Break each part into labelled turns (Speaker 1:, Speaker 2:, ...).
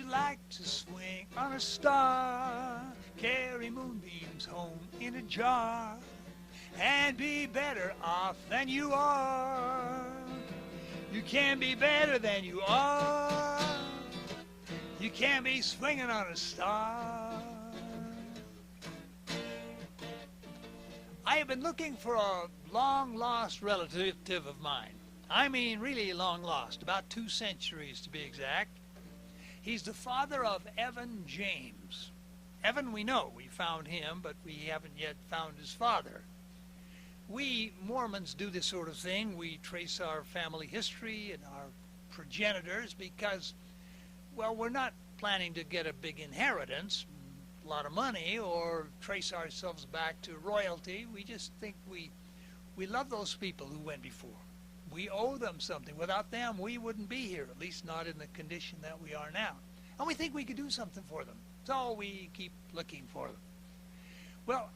Speaker 1: you like to swing on a star, carry moonbeams home in a jar, and be better off than you are? You can be better than you are. You can be swinging on a star. I have been looking for a long-lost relative of mine. I mean, really long-lost, about 2 centuries to be exact. He's the father of Evan James. Evan, we know, we found him, but we haven't yet found his father. We Mormons do this sort of thing. We trace our family history and our progenitors because, well, we're not planning to get a big inheritance, a lot of money, or trace ourselves back to royalty. We just think we love those people who went before. We owe them something. Without them, we wouldn't be here, at least not in the condition that we are now. And we think we could do something for them. So we keep looking for them. Well,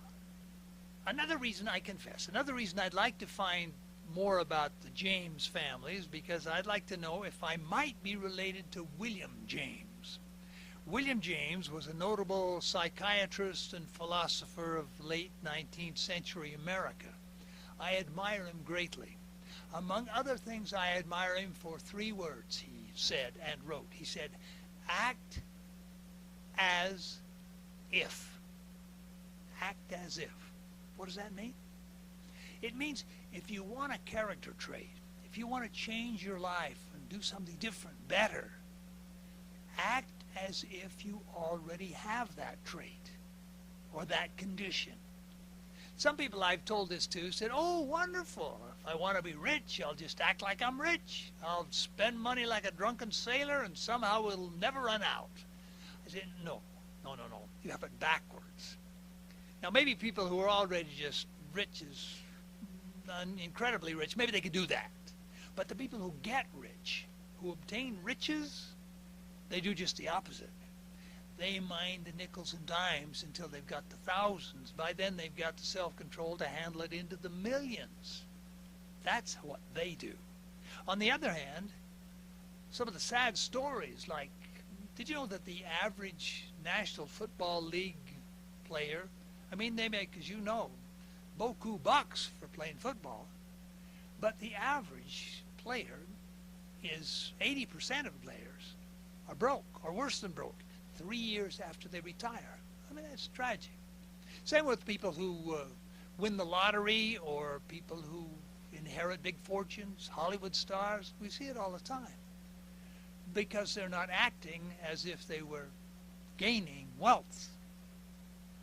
Speaker 1: another reason I'd like to find more about the James family is because I'd like to know if I might be related to William James. William James was a notable psychiatrist and philosopher of late 19th century America. I admire him greatly. Among other things, I admire him for 3 words he said and wrote. He said, act as if. Act as if. What does that mean? It means if you want a character trait, if you want to change your life and do something different, better, act as if you already have that trait or that condition. Some people I've told this to said, oh, wonderful. If I want to be rich, I'll just act like I'm rich. I'll spend money like a drunken sailor and somehow it'll never run out. I said, no. You have it backwards. Now, maybe people who are already just rich, incredibly rich, maybe they could do that. But the people who get rich, who obtain riches, they do just the opposite. They mind the nickels and dimes until they've got the thousands. By then, they've got the self-control to handle it into the millions. That's what they do. On the other hand, some of the sad stories, like, did you know that the average National Football League player, I mean, they make, as you know, beaucoup bucks for playing football, but the average player is 80% of players are broke, or worse than broke, 3 years after they retire. I mean, that's tragic. Same with people who win the lottery or people who inherit big fortunes, Hollywood stars. We see it all the time because they're not acting as if they were gaining wealth.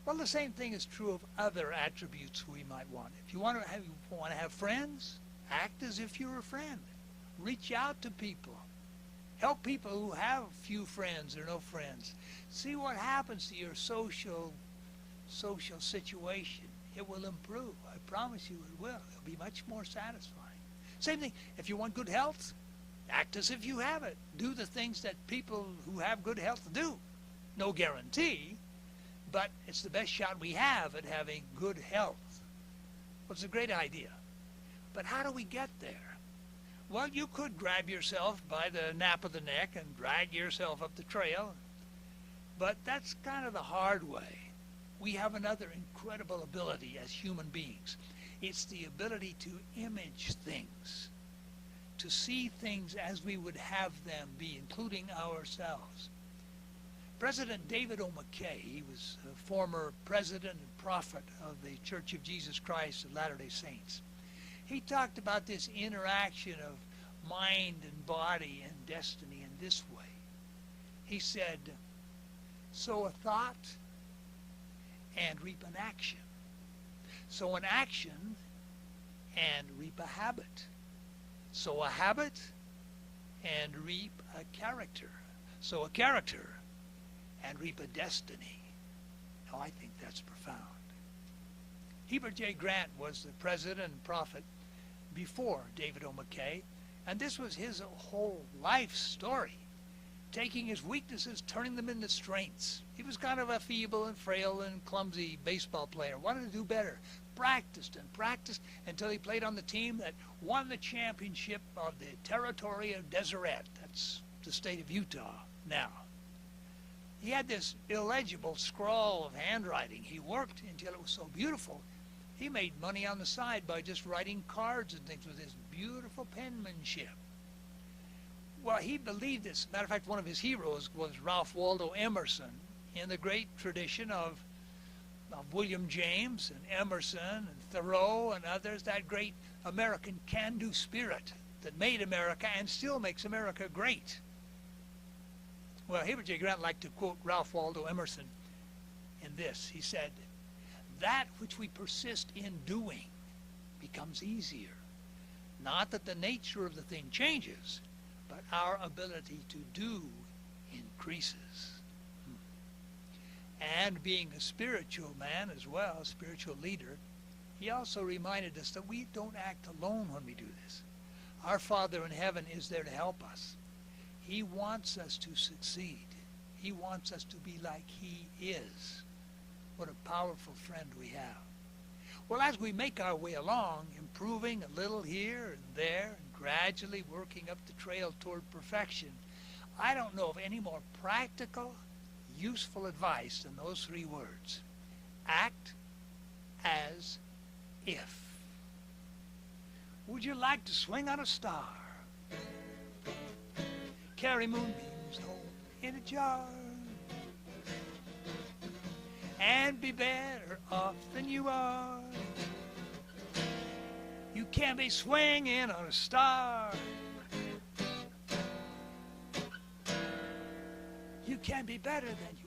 Speaker 1: Well, the same thing is true of other attributes we might want. If you want to have friends, act as if you're a friend. Reach out to people. Help people who have few friends or no friends. See what happens to your social situation. It will improve. I promise you it will. It'll be much more satisfying. Same thing, if you want good health, act as if you have it. Do the things that people who have good health do. No guarantee, but it's the best shot we have at having good health. Well, it's a great idea. But how do we get there? Well, you could grab yourself by the nape of the neck and drag yourself up the trail, but that's kind of the hard way. We have another incredible ability as human beings. It's the ability to image things, to see things as we would have them be, including ourselves. President David O. McKay, he was a former president and prophet of the Church of Jesus Christ of Latter-day Saints. He talked about this interaction of mind and body and destiny in this way. He said, sow a thought and reap an action. Sow an action and reap a habit. Sow a habit and reap a character. Sow a character and reap a destiny. Now, I think that's profound. Heber J. Grant was the president and prophet before David O. McKay, and this was his whole life story, taking his weaknesses, turning them into strengths. He was kind of a feeble and frail and clumsy baseball player, wanted to do better, practiced and practiced until he played on the team that won the championship of the territory of Deseret. That's the state of Utah now. He had this illegible scrawl of handwriting. He worked until it was so beautiful. He made money on the side by just writing cards and things with his beautiful penmanship. Well, he believed this. Matter of fact, one of his heroes was Ralph Waldo Emerson, in the great tradition of William James and Emerson and Thoreau and others, that great American can-do spirit that made America and still makes America great. Well, Heber J. Grant liked to quote Ralph Waldo Emerson in this. He said, "That which we persist in doing becomes easier. Not that the nature of the thing changes, but our ability to do increases." And being a spiritual man as well, a spiritual leader, he also reminded us that we don't act alone when we do this. Our Father in heaven is there to help us. He wants us to succeed. He wants us to be like he is. What a powerful friend we have. Well, as we make our way along, improving a little here and there, and gradually working up the trail toward perfection, I don't know of any more practical, useful advice than those 3 words. Act as if. Would you like to swing on a star? Carry moonbeams home in a jar? And be better off than you are? You can't be swinging on a star. You can be better than